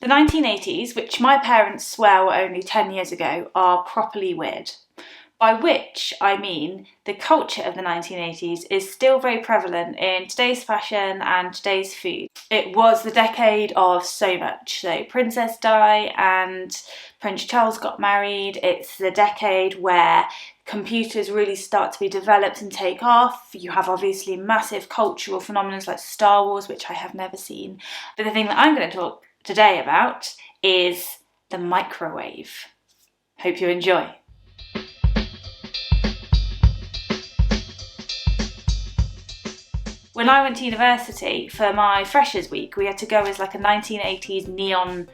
The 1980s, which my parents swear were only 10 years ago, are properly weird. By which I mean the culture of the 1980s is still very prevalent in today's fashion and today's food. It was the decade of so much. So Princess Di and Prince Charles got married. It's the decade where computers really start to be developed and take off. You have obviously massive cultural phenomena like Star Wars, which I have never seen. But the thing that I'm going to talk today about is the microwave. Hope you enjoy. When I went to university for my Freshers' Week, we had to go as like a 1980s neon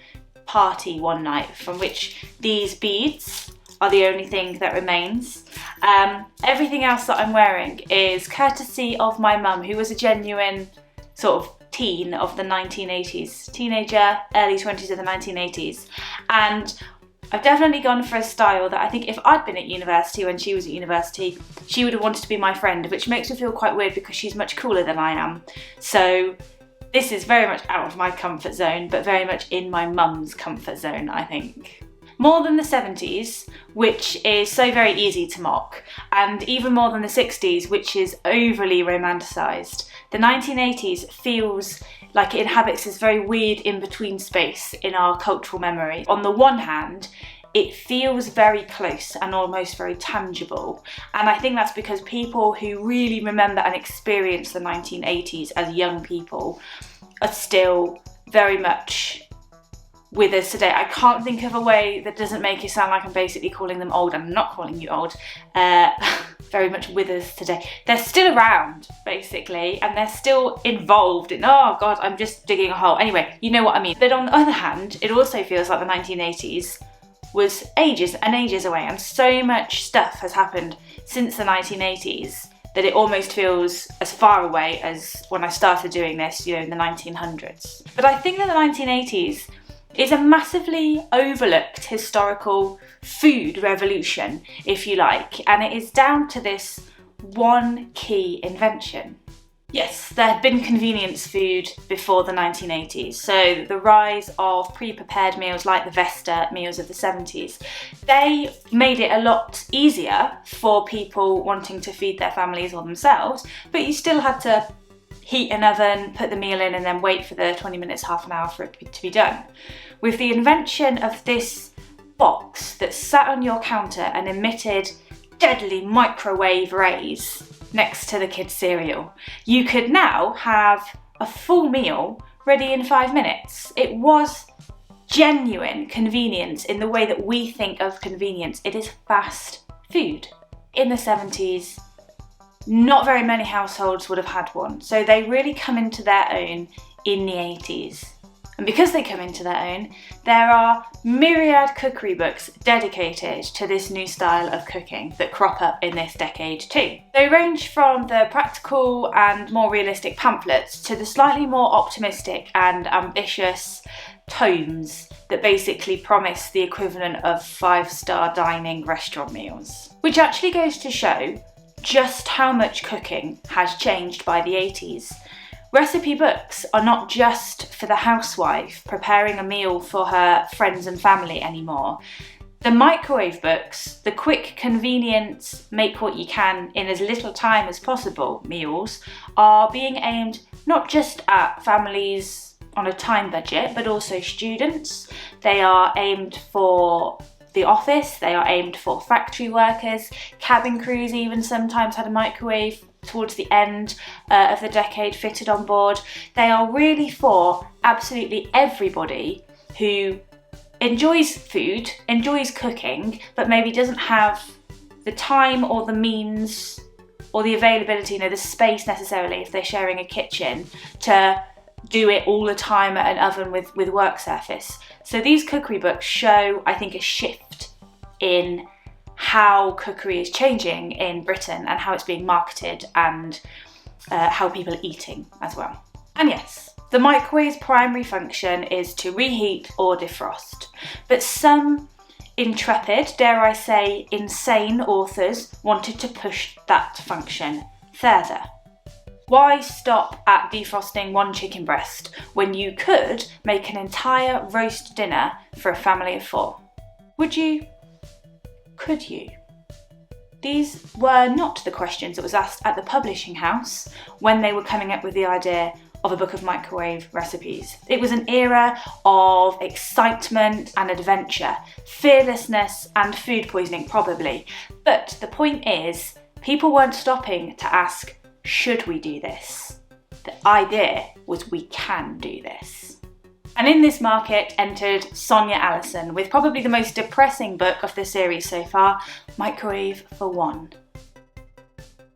party one night, from which these beads are the only thing that remains. Everything else that I'm wearing is courtesy of my mum, who was a genuine sort of teen of the 1980s, teenager, early 20s of the 1980s. And I've definitely gone for a style that I think if I'd been at university when she was at university, she would have wanted to be my friend, which makes me feel quite weird because she's much cooler than I am. So this is very much out of my comfort zone, but very much in my mum's comfort zone, I think. More than the 70s, which is so very easy to mock, and even more than the 60s, which is overly romanticised, the 1980s feels like it inhabits this very weird in-between space in our cultural memory. On the one hand, it feels very close and almost very tangible, and I think that's because people who really remember and experience the 1980s as young people are still very much with us today. I can't think of a way that doesn't make it sound like I'm basically calling them old. I'm not calling you old. Very much with us today. They're still around, basically, and they're still involved in, oh God, I'm just digging a hole. Anyway, you know what I mean. But on the other hand, it also feels like the 1980s was ages and ages away, and so much stuff has happened since the 1980s that it almost feels as far away as when I started doing this, in the 1900s. But I think that the 1980s is a massively overlooked historical food revolution, if you like, and it is down to this one key invention. Yes, there had been convenience food before the 1980s, so the rise of pre-prepared meals like the Vesta meals of the 70s, they made it a lot easier for people wanting to feed their families or themselves, but you still had to heat an oven, put the meal in, and then wait for the 20 minutes, half an hour for it to be done. With the invention of this box that sat on your counter and emitted deadly microwave rays next to the kids' cereal, you could now have a full meal ready in 5 minutes. It was genuine convenience in the way that we think of convenience. It is fast food. In the 70s, not very many households would have had one, so they really come into their own in the 80s. And because they come into their own, there are myriad cookery books dedicated to this new style of cooking that crop up in this decade too. They range from the practical and more realistic pamphlets to the slightly more optimistic and ambitious tomes that basically promise the equivalent of 5-star dining restaurant meals. Which actually goes to show just how much cooking has changed by the 80s. Recipe books are not just for the housewife preparing a meal for her friends and family anymore. The microwave books, the quick, convenient, make what you can in as little time as possible meals, are being aimed not just at families on a time budget, but also students. They are aimed for the office, they are aimed for factory workers, cabin crews even sometimes had a microwave towards the end of the decade fitted on board. They are really for absolutely everybody who enjoys food, enjoys cooking, but maybe doesn't have the time or the means or the availability, the space necessarily if they're sharing a kitchen to do it all the time at an oven with work surface. So these cookery books show, I think, a shift in how cookery is changing in Britain and how it's being marketed and how people are eating as well. And yes, the microwave's primary function is to reheat or defrost, but some intrepid, dare I say insane authors wanted to push that function further. Why stop at defrosting one chicken breast when you could make an entire roast dinner for a family of 4? Would you? Could you? These were not the questions that was asked at the publishing house when they were coming up with the idea of a book of microwave recipes. It was an era of excitement and adventure, fearlessness and food poisoning probably. But the point is, people weren't stopping to ask, should we do this? The idea was we can do this. And in this market entered Sonia Allison with probably the most depressing book of the series so far, Microwave for One.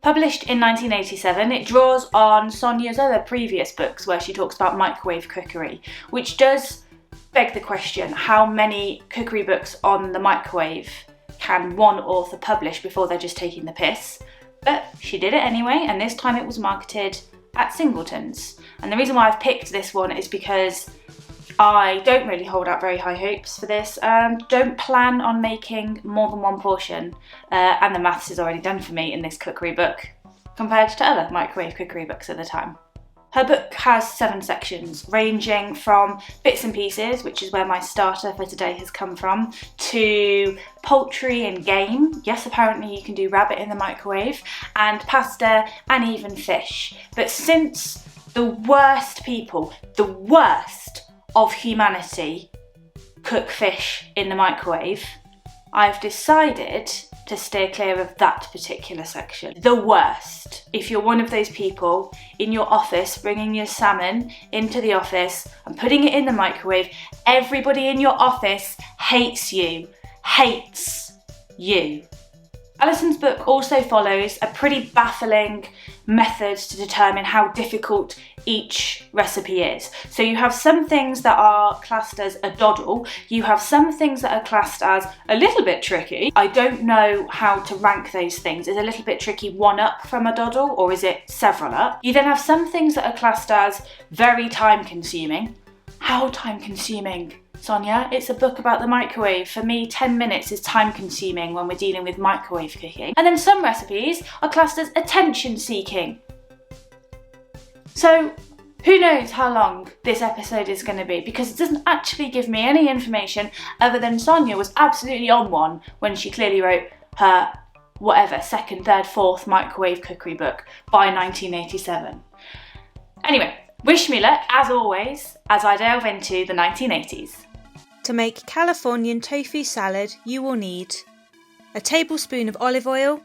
Published in 1987, it draws on Sonia's other previous books where she talks about microwave cookery, which does beg the question, how many cookery books on the microwave can one author publish before they're just taking the piss? But she did it anyway, and this time it was marketed at Singleton's. And the reason why I've picked this one is because I don't really hold out very high hopes for this. Don't plan on making more than one portion, and the maths is already done for me in this cookery book compared to other microwave cookery books at the time. Her book has 7 sections, ranging from bits and pieces, which is where my starter for today has come from, to poultry and game. Yes, apparently you can do rabbit in the microwave, and pasta and even fish. But since the worst people, the worst of humanity, cook fish in the microwave, I've decided to steer clear of that particular section. The worst. If you're one of those people in your office bringing your salmon into the office and putting it in the microwave, everybody in your office hates you. Hates you. Alison's book also follows a pretty baffling method to determine how difficult each recipe is. So you have some things that are classed as a doddle, you have some things that are classed as a little bit tricky. I don't know how to rank those things. Is a little bit tricky one up from a doddle, or is it several up? You then have some things that are classed as very time consuming. How time consuming? Sonia, it's a book about the microwave. For me, 10 minutes is time consuming when we're dealing with microwave cooking. And then some recipes are classed as attention seeking. So who knows how long this episode is going to be, because it doesn't actually give me any information other than Sonia was absolutely on one when she clearly wrote her whatever, second, third, fourth microwave cookery book by 1987. Anyway, wish me luck as always as I delve into the 1980s. To make Californian tofu salad, you will need a tablespoon of olive oil,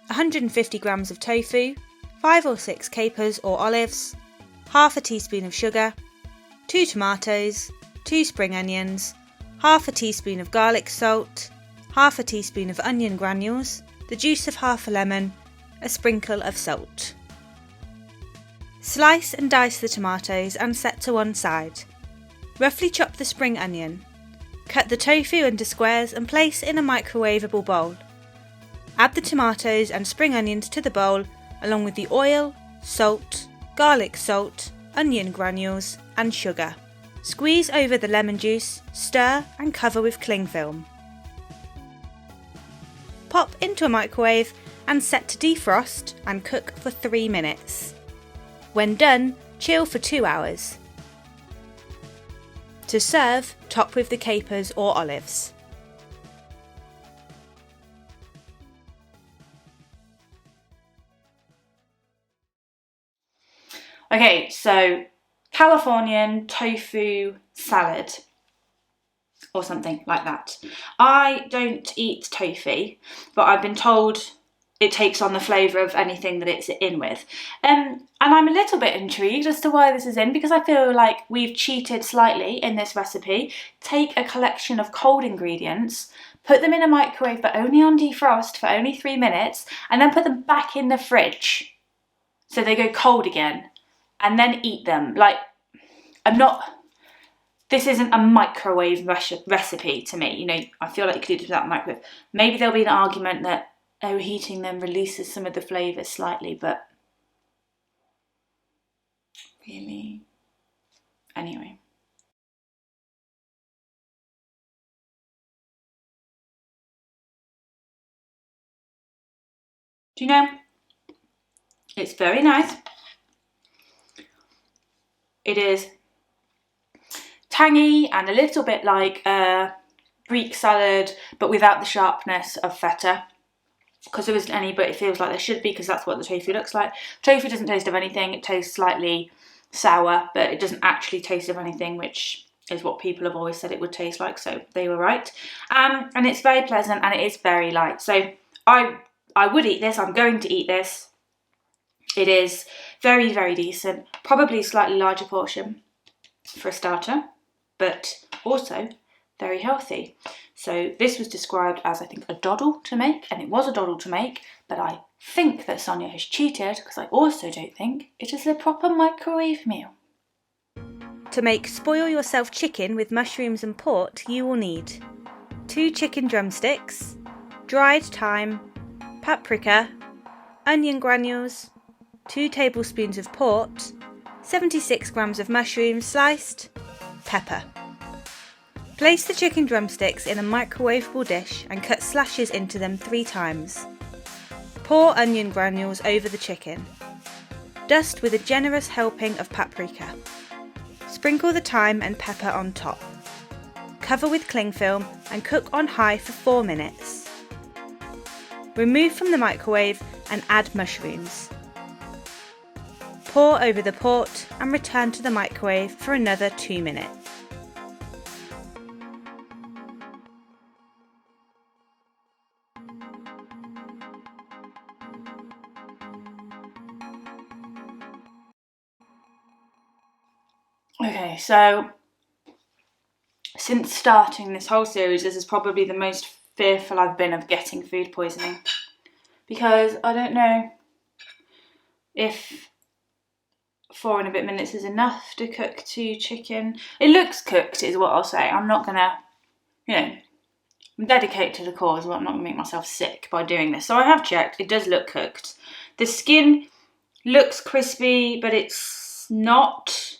150 grams of tofu, 5 or 6 capers or olives, half a teaspoon of sugar, 2 tomatoes, 2 spring onions, half a teaspoon of garlic salt, half a teaspoon of onion granules, the juice of half a lemon, a sprinkle of salt. Slice and dice the tomatoes and set to one side. Roughly chop the spring onion. Cut the tofu into squares and place in a microwavable bowl. Add the tomatoes and spring onions to the bowl along with the oil, salt, garlic salt, onion granules and sugar. Squeeze over the lemon juice, stir and cover with cling film. Pop into a microwave and set to defrost and cook for 3 minutes. When done, chill for 2 hours. To serve, top with the capers or olives. Okay, so Californian tofu salad or something like that. I don't eat tofu, but I've been told it takes on the flavour of anything that it's in with. And I'm a little bit intrigued as to why this is in, because I feel like we've cheated slightly in this recipe. Take a collection of cold ingredients, put them in a microwave but only on defrost for only 3 minutes, and then put them back in the fridge so they go cold again, and then eat them. Like, this isn't a microwave recipe to me. You know, I feel like you could do it without a microwave. Maybe there'll be an argument that overheating them releases some of the flavour slightly, but really? Anyway. Do you know, it's very nice, It is tangy and a little bit like a Greek salad, but without the sharpness of feta. Because there isn't any, but it feels like there should be, because that's what the tofu looks like. Tofu doesn't taste of anything. It tastes slightly sour, but it doesn't actually taste of anything, which is what people have always said it would taste like, so they were right. And it's very pleasant, and it is very light. So I would eat this. I'm going to eat this. It is very, very decent. Probably a slightly larger portion for a starter, but also very healthy. So this was described as, I think, a doddle to make, and it was a doddle to make, but I think that Sonia has cheated, because I also don't think it is a proper microwave meal. To make spoil yourself chicken with mushrooms and port, you will need 2 chicken drumsticks, dried thyme, paprika, onion granules, 2 tablespoons of port, 76 grams of mushrooms sliced, pepper. Place the chicken drumsticks in a microwavable dish and cut slashes into them 3 times. Pour onion granules over the chicken. Dust with a generous helping of paprika. Sprinkle the thyme and pepper on top. Cover with cling film and cook on high for 4 minutes. Remove from the microwave and add mushrooms. Pour over the port and return to the microwave for another 2 minutes. Okay, so since starting this whole series, this is probably the most fearful I've been of getting food poisoning, because I don't know if 4 and a bit minutes is enough to cook 2 chicken. It looks cooked is what I'll say. I'm not gonna, I'm dedicated to the cause. I'm not gonna make myself sick by doing this. So I have checked, it does look cooked. The skin looks crispy, but it's not.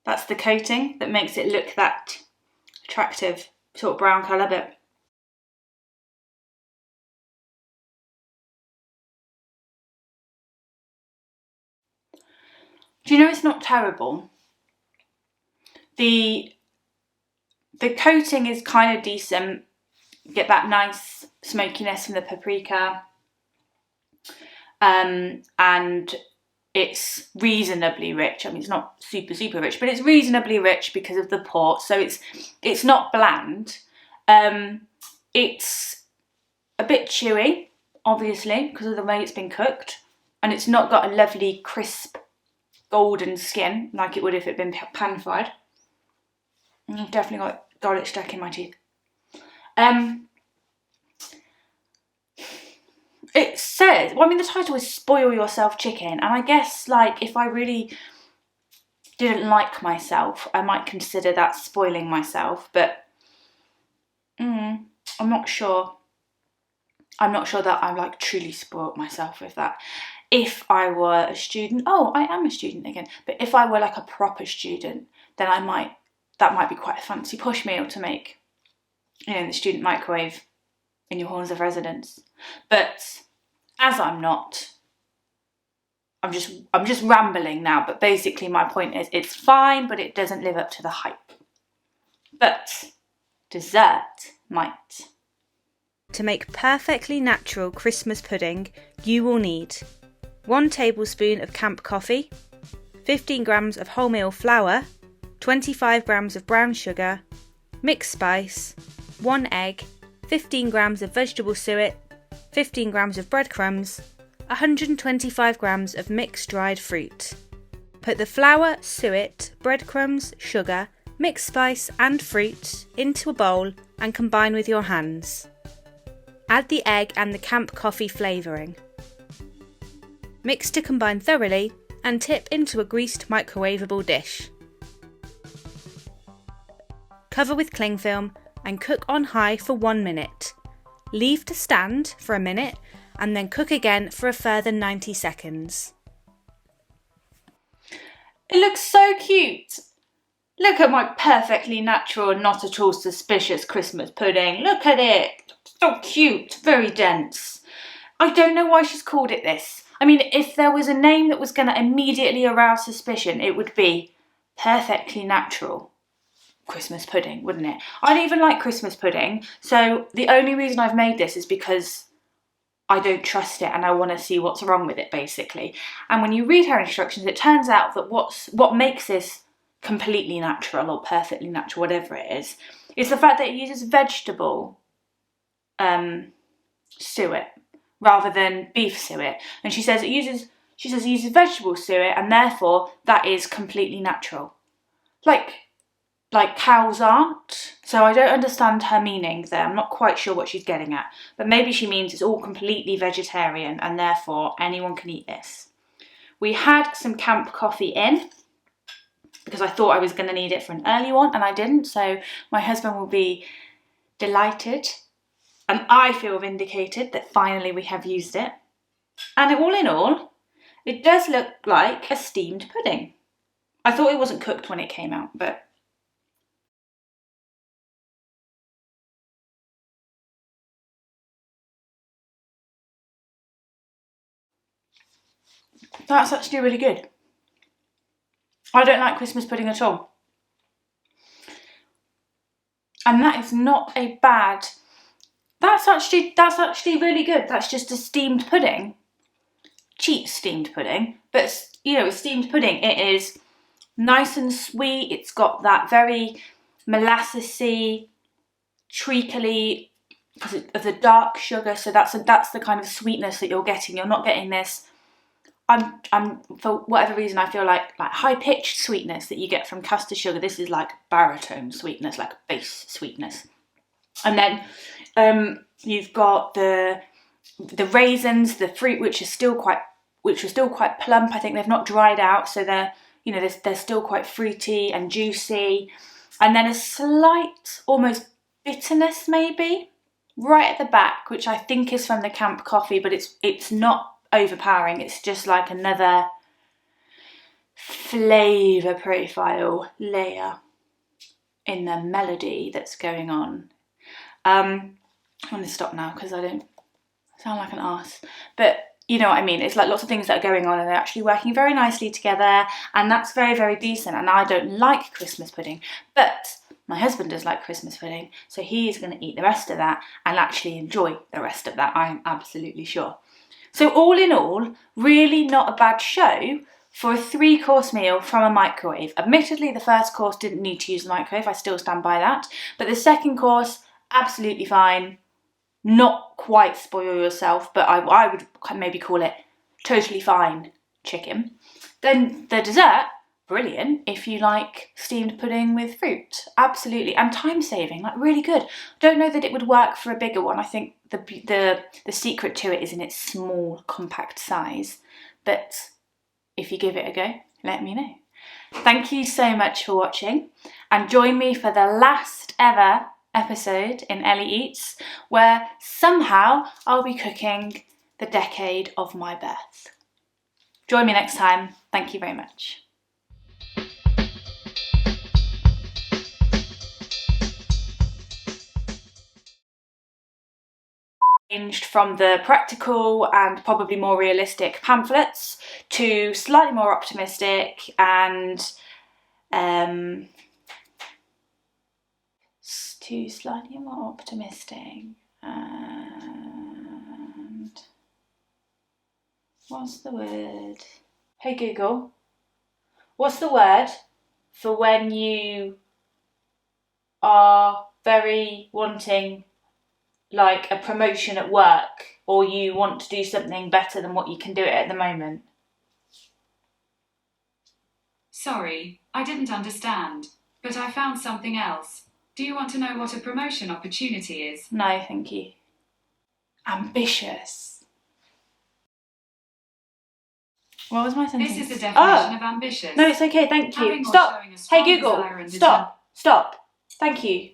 That's the coating that makes it look that attractive sort of brown colour, but do you know it's not terrible? The coating is kind of decent. You get that nice smokiness from the paprika, and it's reasonably rich. I mean, it's not super, super rich, but it's reasonably rich because of the port. So it's not bland. It's a bit chewy, obviously, because of the way it's been cooked. And it's not got a lovely, crisp, golden skin like it would if it had been pan-fried. I've definitely got it stuck in my teeth. It says, well, I mean, the title is Spoil Yourself Chicken, and I guess, like, if I really didn't like myself, I might consider that spoiling myself, but I'm not sure. I'm not sure that I, like, truly spoilt myself with that. If I were a student, I am a student again, but if I were, like, a proper student, then that might be quite a fancy posh meal to make, in the student microwave in your halls of residence. But as I'm not, I'm just rambling now, but basically my point is it's fine, but it doesn't live up to the hype. But dessert might. To make perfectly natural Christmas pudding, you will need 1 tablespoon of camp coffee, 15 grams of wholemeal flour, 25 grams of brown sugar, mixed spice, 1 egg, 15 grams of vegetable suet, 15 grams of breadcrumbs, 125 grams of mixed dried fruit. Put the flour, suet, breadcrumbs, sugar, mixed spice and fruit into a bowl and combine with your hands. Add the egg and the camp coffee flavouring. Mix to combine thoroughly and tip into a greased microwavable dish. Cover with cling film and cook on high for 1 minute. Leave to stand for a minute and then cook again for a further 90 seconds. It looks so cute. Look at my perfectly natural and not at all suspicious Christmas pudding. Look at it. So cute, very dense. I don't know why she's called it this. I mean, if there was a name that was going to immediately arouse suspicion, it would be perfectly natural Christmas pudding, wouldn't it? I don't even like Christmas pudding, so the only reason I've made this is because I don't trust it and I want to see what's wrong with it, basically. And when you read her instructions, it turns out that what makes this completely natural or perfectly natural, whatever it is the fact that it uses vegetable suet rather than beef suet. And she says it uses vegetable suet, and therefore that is completely natural. Like cows aren't. So I don't understand her meaning there. I'm not quite sure what she's getting at. But maybe she means it's all completely vegetarian and therefore anyone can eat this. We had some camp coffee in because I thought I was going to need it for an early one and I didn't. So my husband will be delighted and I feel vindicated that finally we have used it. And all in all, it does look like a steamed pudding. I thought it wasn't cooked when it came out, but that's actually really good. I don't like Christmas pudding at all. And that is not a bad... That's actually really good. That's just a steamed pudding. Cheap steamed pudding. But, you know, a steamed pudding, it is nice and sweet. It's got that very molassesy, treacly, because of the dark sugar. So that's the kind of sweetness that you're getting. You're not getting this... I'm for whatever reason I feel like high-pitched sweetness that you get from custard sugar. This is like baritone sweetness, like bass sweetness. And then you've got the raisins, the fruit, which are still quite plump. I think they've not dried out, so they're still quite fruity and juicy. And then a slight, almost bitterness maybe, right at the back, which I think is from the camp coffee, but it's not overpowering. It's just like another flavour profile layer in the melody that's going on. I'm going to stop now because I don't sound like an arse, but you know what I mean. It's like lots of things that are going on and they're actually working very nicely together, and that's very, very decent. And I don't like Christmas pudding, but my husband does like Christmas pudding, so he's going to eat the rest of that and actually enjoy the rest of that, I'm absolutely sure. So all in all, really not a bad show for a 3-course meal from a microwave. Admittedly, the first course didn't need to use the microwave, I still stand by that. But the second course, absolutely fine. Not quite spoil yourself, but I would maybe call it totally fine chicken. Then the dessert, brilliant if you like steamed pudding with fruit. Absolutely. And time saving, like really good. Don't know that it would work for a bigger one. I think the secret to it is in its small, compact size. But if you give it a go, let me know. Thank you so much for watching, and join me for the last ever episode in Ellie Eats, where somehow I'll be cooking the decade of my birth. Join me next time. Thank you very much. Changed from the practical and probably more realistic pamphlets to slightly more optimistic and and what's the word? Hey Google, what's the word for when you are very wanting like a promotion at work, or you want to do something better than what you can do it at the moment? Sorry, I didn't understand, but I found something else. Do you want to know what a promotion opportunity is? No, thank you. Ambitious. What was my sentence? This is the definition of ambitious. No, it's okay, thank you. Stop. Hey Google, stop. Thank you.